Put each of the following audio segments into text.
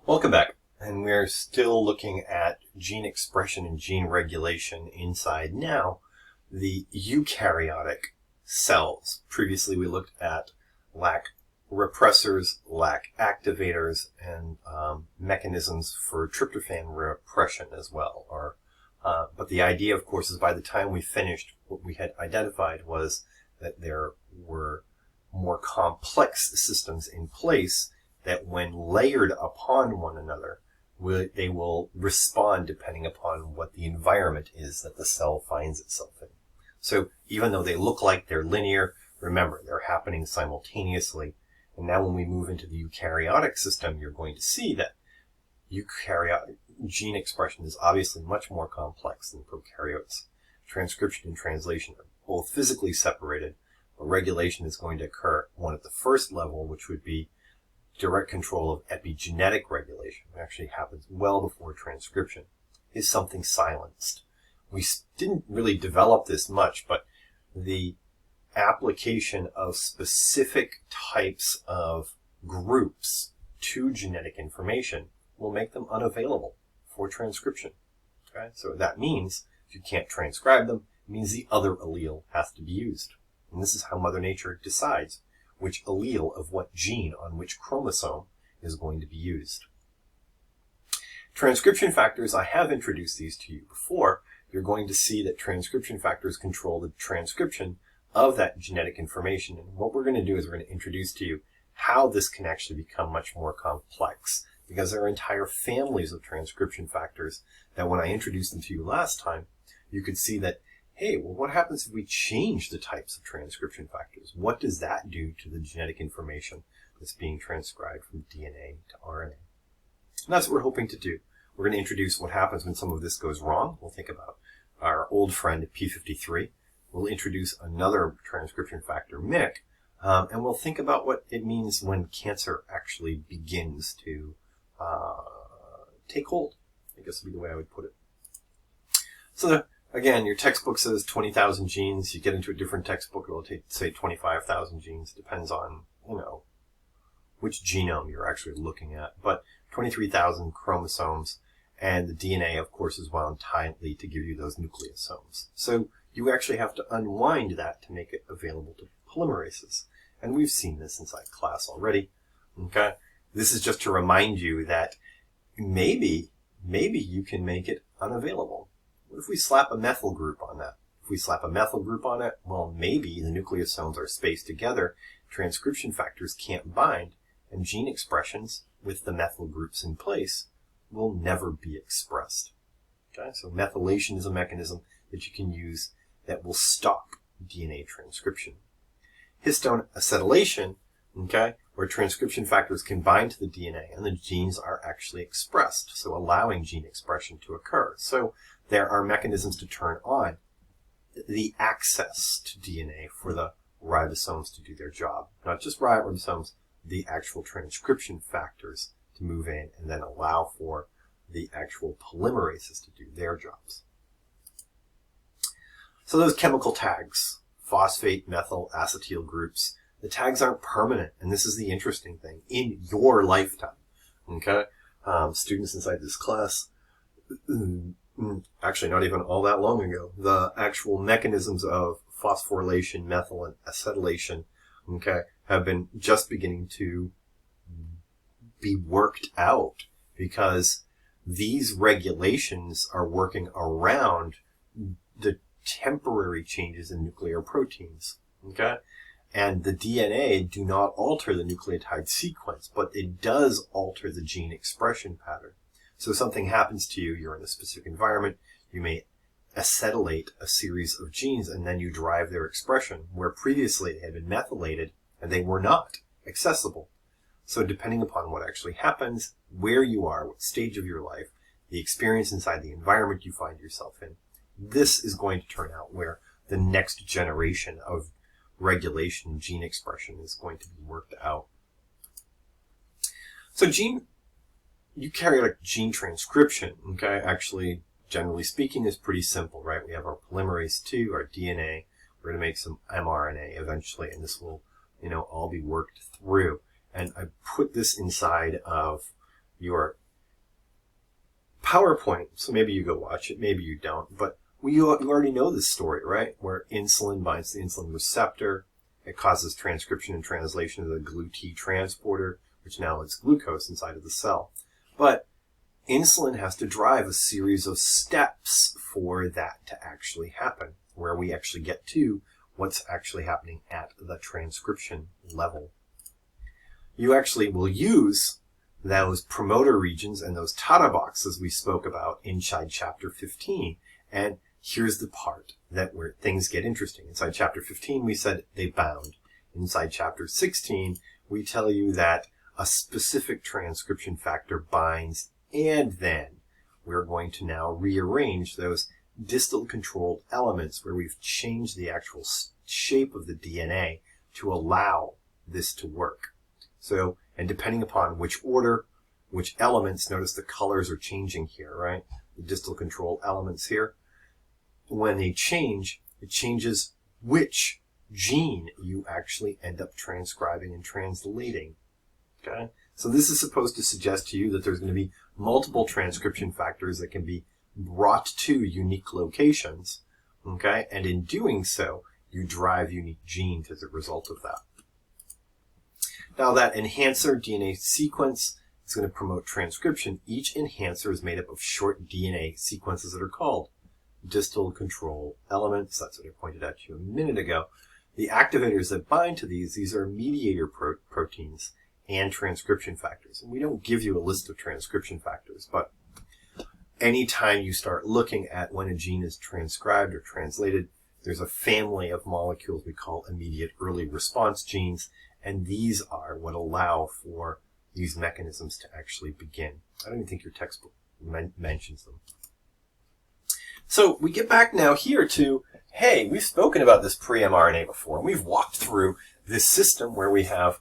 Welcome back, and we're still looking at gene expression and gene regulation inside now the eukaryotic cells. Previously we looked at lac repressors, lac activators, and mechanisms for tryptophan repression as well. But the idea, of course, is by the time we finished, what we had identified was that there were more complex systems in place that when layered upon one another, they will respond depending upon what the environment is that the cell finds itself in. So even though they look like they're linear, remember, they're happening simultaneously. And now when we move into the eukaryotic system, you're going to see that eukaryotic gene expression is obviously much more complex than prokaryotes. Transcription and translation are both physically separated, but regulation is going to occur, one at the first level, which would be direct control of epigenetic regulation. It actually happens well before transcription. Is something silenced? We didn't really develop this much, but the application of specific types of groups to genetic information will make them unavailable for transcription. Okay? So that means if you can't transcribe them, it means the other allele has to be used. And this is how Mother Nature decides which allele of what gene on which chromosome is going to be used. Transcription factors, I have introduced these to you before. You're going to see that transcription factors control the transcription of that genetic information. And what we're going to do is we're going to introduce to you how this can actually become much more complex, because there are entire families of transcription factors that when I introduced them to you last time, you could see that, hey, well, what happens if we change the types of transcription factors? What does that do to the genetic information that's being transcribed from DNA to RNA? And that's what we're hoping to do. We're going to introduce what happens when some of this goes wrong. We'll think about our old friend P53. We'll introduce another transcription factor, MYC, and we'll think about what it means when cancer actually begins to take hold. I guess would be the way I would put it. So again, your textbook says 20,000 genes. You get into a different textbook, it'll say 25,000 genes. Depends on, which genome you're actually looking at. But 23,000 chromosomes, and the DNA, of course, is wound tightly to give you those nucleosomes. So you actually have to unwind that to make it available to polymerases. And we've seen this inside class already. Okay? This is just to remind you that maybe you can make it unavailable. What if we slap a methyl group on that? If we slap a methyl group on it, well, maybe the nucleosomes are spaced together, transcription factors can't bind, and gene expressions with the methyl groups in place will never be expressed. Okay, so methylation is a mechanism that you can use that will stop DNA transcription. Histone acetylation, okay, where transcription factors can bind to the DNA and the genes are actually expressed, so allowing gene expression to occur. So there are mechanisms to turn on the access to DNA for the ribosomes to do their job. Not just ribosomes, the actual transcription factors to move in and then allow for the actual polymerases to do their jobs. So those chemical tags, phosphate, methyl, acetyl groups, the tags aren't permanent, and this is the interesting thing, in your lifetime. Okay? Students inside this class, actually not even all that long ago, the actual mechanisms of phosphorylation, methyl, and acetylation, okay, have been just beginning to be worked out because these regulations are working around the temporary changes in nuclear proteins, okay? And the DNA do not alter the nucleotide sequence, but it does alter the gene expression pattern. So something happens to you, you're in a specific environment, you may acetylate a series of genes and then you drive their expression, where previously they had been methylated and they were not accessible. So depending upon what actually happens, where you are, what stage of your life, the experience inside the environment you find yourself in, this is going to turn out where the next generation of regulation, gene expression is going to be worked out. So eukaryotic gene transcription, okay, actually, generally speaking, is pretty simple, right? We have our polymerase II, our DNA. We're going to make some mRNA eventually, and this will, all be worked through. And I put this inside of your PowerPoint. So maybe you go watch it, maybe you don't, but you already know this story, right? Where insulin binds the insulin receptor. It causes transcription and translation of the GLUT transporter, which now is glucose inside of the cell. But insulin has to drive a series of steps for that to actually happen, where we actually get to what's actually happening at the transcription level. You actually will use those promoter regions and those Tata boxes we spoke about inside chapter 15. And here's the part where things get interesting. Inside chapter 15, we said they bound. Inside chapter 16, we tell you that a specific transcription factor binds, and then we're going to now rearrange those distal controlled elements where we've changed the actual shape of the DNA to allow this to work. So, and depending upon which order, which elements, notice the colors are changing here, right? The distal control elements here. When they change, it changes which gene you actually end up transcribing and translating. Okay? So this is supposed to suggest to you that there's going to be multiple transcription factors that can be brought to unique locations. Okay? And in doing so, you drive unique genes as a result of that. Now that enhancer DNA sequence is going to promote transcription. Each enhancer is made up of short DNA sequences that are called distal control elements. That's what I pointed out to you a minute ago. The activators that bind to these are mediator proteins and transcription factors. And we don't give you a list of transcription factors, but anytime you start looking at when a gene is transcribed or translated, there's a family of molecules we call immediate early response genes, and these are what allow for these mechanisms to actually begin. I don't even think your textbook mentions them. So we get back now here to, hey, we've spoken about this pre-mRNA before, and we've walked through this system where we have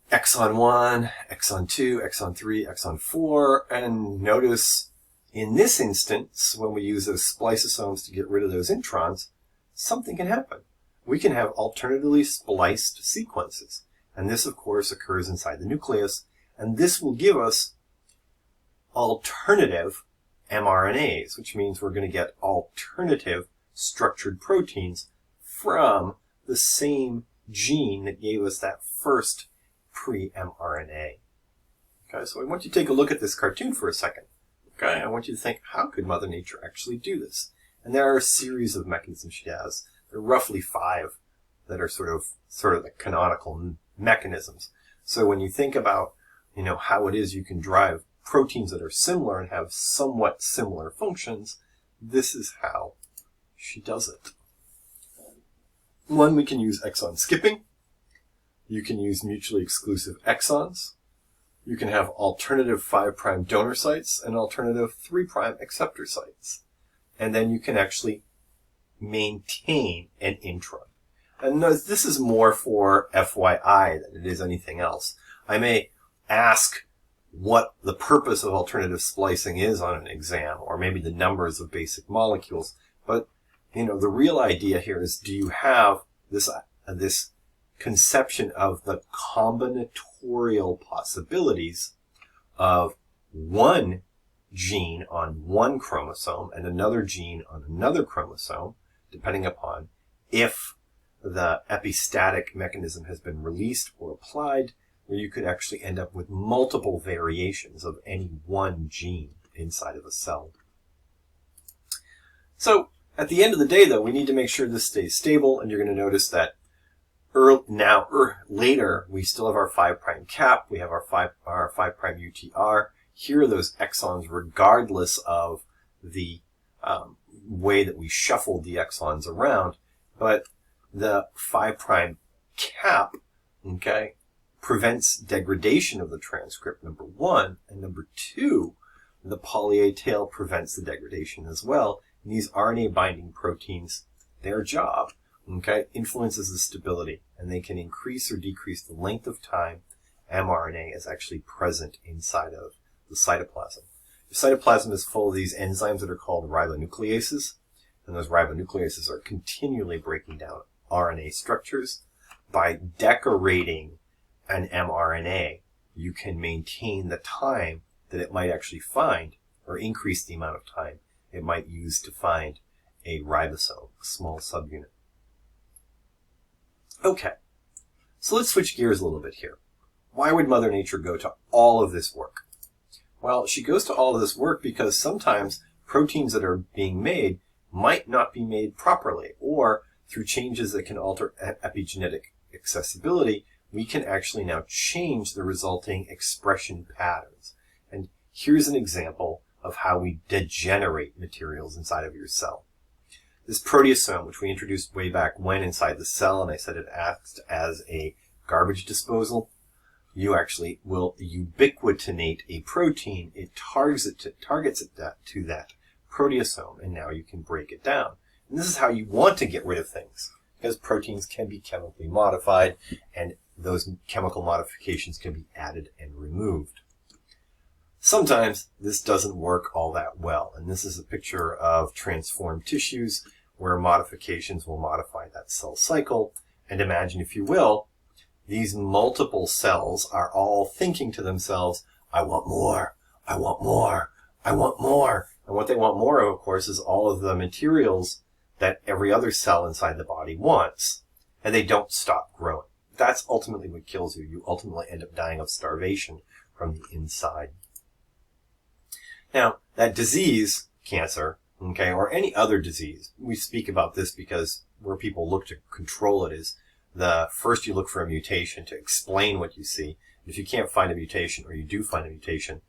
exon 1, exon 2, exon 3, exon 4, and notice in this instance, when we use those spliceosomes to get rid of those introns, something can happen. We can have alternatively spliced sequences, and this, of course, occurs inside the nucleus, and this will give us alternative mRNAs, which means we're going to get alternative structured proteins from the same gene that gave us that first pre-mRNA. Okay, so I want you to take a look at this cartoon for a second. Okay, I want you to think, how could Mother Nature actually do this? And there are a series of mechanisms she has. There are roughly 5 that are sort of the canonical mechanisms. So when you think about, how it is you can drive proteins that are similar and have somewhat similar functions, this is how she does it. One, we can use exon skipping. You can use mutually exclusive exons. You can have alternative 5' donor sites and alternative 3' acceptor sites. And then you can actually maintain an intron. And this is more for FYI than it is anything else. I may ask what the purpose of alternative splicing is on an exam, or maybe the numbers of basic molecules. But, the real idea here is, do you have this conception of the combinatorial possibilities of one gene on one chromosome and another gene on another chromosome, depending upon if the epistatic mechanism has been released or applied, where you could actually end up with multiple variations of any one gene inside of a cell. So at the end of the day, though, we need to make sure this stays stable, and you're going to notice that later we still have our 5' cap, we have our 5' UTR. Here are those exons regardless of the way that we shuffled the exons around, but the 5' cap, okay, prevents degradation of the transcript, number 1, and number 2, the poly-A tail prevents the degradation as well. And these RNA binding proteins, their job, okay, influences the stability, and they can increase or decrease the length of time mRNA is actually present inside of the cytoplasm. The cytoplasm is full of these enzymes that are called ribonucleases, and those ribonucleases are continually breaking down RNA structures by decorating an mRNA you can maintain the time that it might actually find, or increase the amount of time it might use to find a ribosome, a small subunit. Okay, so let's switch gears a little bit here. Why would Mother Nature go to all of this work? Well, she goes to all of this work because sometimes proteins that are being made might not be made properly, or through changes that can alter epigenetic accessibility, we can actually now change the resulting expression patterns. And here's an example of how we degenerate materials inside of your cell. This proteasome, which we introduced way back when inside the cell, and I said it acts as a garbage disposal, you actually will ubiquitinate a protein. It targets it to that proteasome, and now you can break it down. And this is how you want to get rid of things, because proteins can be chemically modified, and those chemical modifications can be added and removed. Sometimes this doesn't work all that well, and this is a picture of transformed tissues where modifications will modify that cell cycle. And imagine, if you will, these multiple cells are all thinking to themselves, I want more, I want more, I want more. And what they want more of course, is all of the materials that every other cell inside the body wants, and they don't stop growing. That's ultimately what kills you. You ultimately end up dying of starvation from the inside. Now, that disease, cancer, okay, or any other disease, we speak about this because where people look to control it is first you look for a mutation to explain what you see. If you can't find a mutation, or you do find a mutation,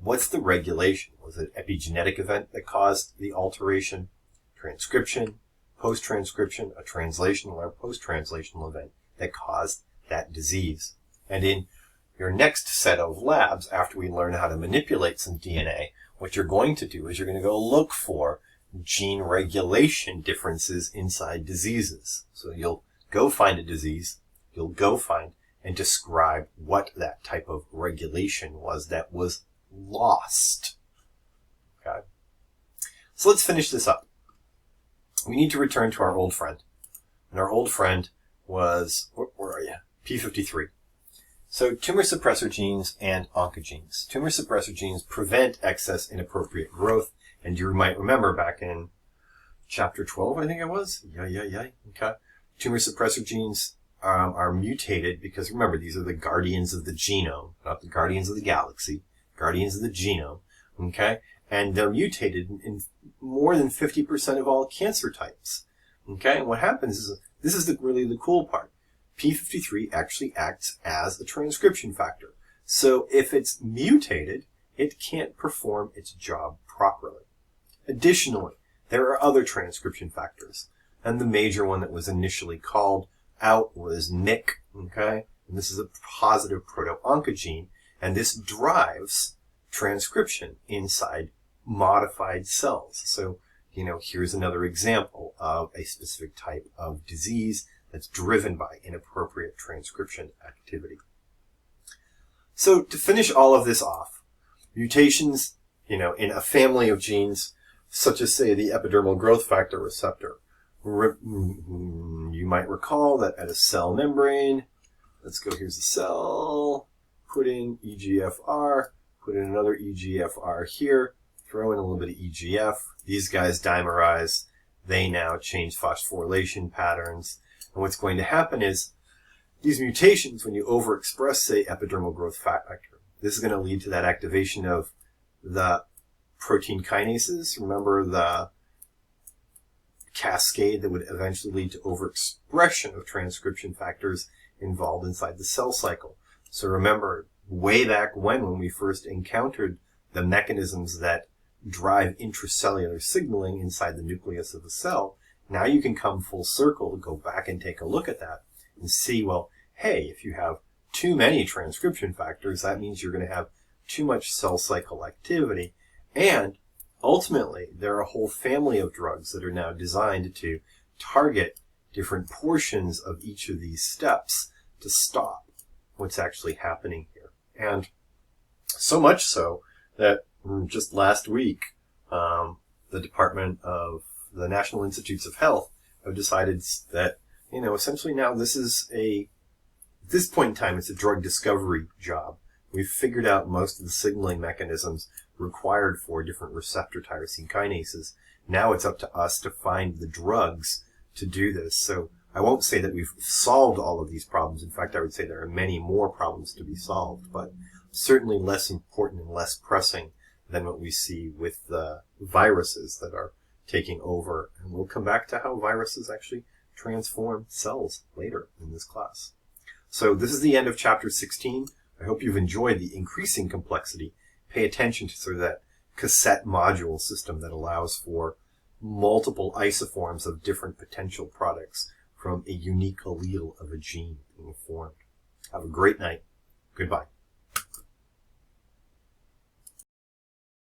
what's the regulation? Was it an epigenetic event that caused the alteration? Transcription, post-transcription, a translational or post-translational event that caused that disease. And in your next set of labs, after we learn how to manipulate some DNA, what you're going to do is you're going to go look for gene regulation differences inside diseases. So you'll go find a disease, you'll go find and describe what that type of regulation was that was lost. Okay? So let's finish this up. We need to return to our old friend. And our old friend was, where are you? P53. So tumor suppressor genes and oncogenes. Tumor suppressor genes prevent excess inappropriate growth. And you might remember back in chapter 12, I think it was. Okay. Tumor suppressor genes are mutated because, remember, these are the guardians of the genome, not the guardians of the galaxy, guardians of the genome. Okay. And they're mutated in more than 50% of all cancer types. Okay. And what happens is, this is really the cool part. P53 actually acts as a transcription factor. So if it's mutated, it can't perform its job properly. Additionally, there are other transcription factors. And the major one that was initially called out was McM, okay? And this is a positive proto-oncogene, and this drives transcription inside modified cells. So, here's another example of a specific type of disease that's driven by inappropriate transcription activity. So to finish all of this off, mutations, in a family of genes, such as, say, the epidermal growth factor receptor, you might recall that at a cell membrane, here's the cell, put in EGFR, put in another EGFR here, throw in a little bit of EGF. These guys dimerize. They now change phosphorylation patterns. And what's going to happen is these mutations, when you overexpress, say, epidermal growth factor, this is going to lead to that activation of the protein kinases. Remember the cascade that would eventually lead to overexpression of transcription factors involved inside the cell cycle. So remember, way back when we first encountered the mechanisms that drive intracellular signaling inside the nucleus of the cell, now you can come full circle, go back and take a look at that and see, well, hey, if you have too many transcription factors, that means you're going to have too much cell cycle activity. And ultimately, there are a whole family of drugs that are now designed to target different portions of each of these steps to stop what's actually happening here. And so much so that just last week, the Department of the National Institutes of Health have decided that, essentially now this point in time, it's a drug discovery job We've figured out most of the signaling mechanisms required for different receptor tyrosine kinases. Now it's up to us to find the drugs to do this. So I won't say that we've solved all of these problems. In fact, I would say there are many more problems to be solved, but certainly less important and less pressing than what we see with the viruses that are taking over. And we'll come back to how viruses actually transform cells later in this class. So this is the end of chapter 16. I hope you've enjoyed the increasing complexity. Pay attention to sort of that cassette module system that allows for multiple isoforms of different potential products from a unique allele of a gene being formed. Have a great night. Goodbye.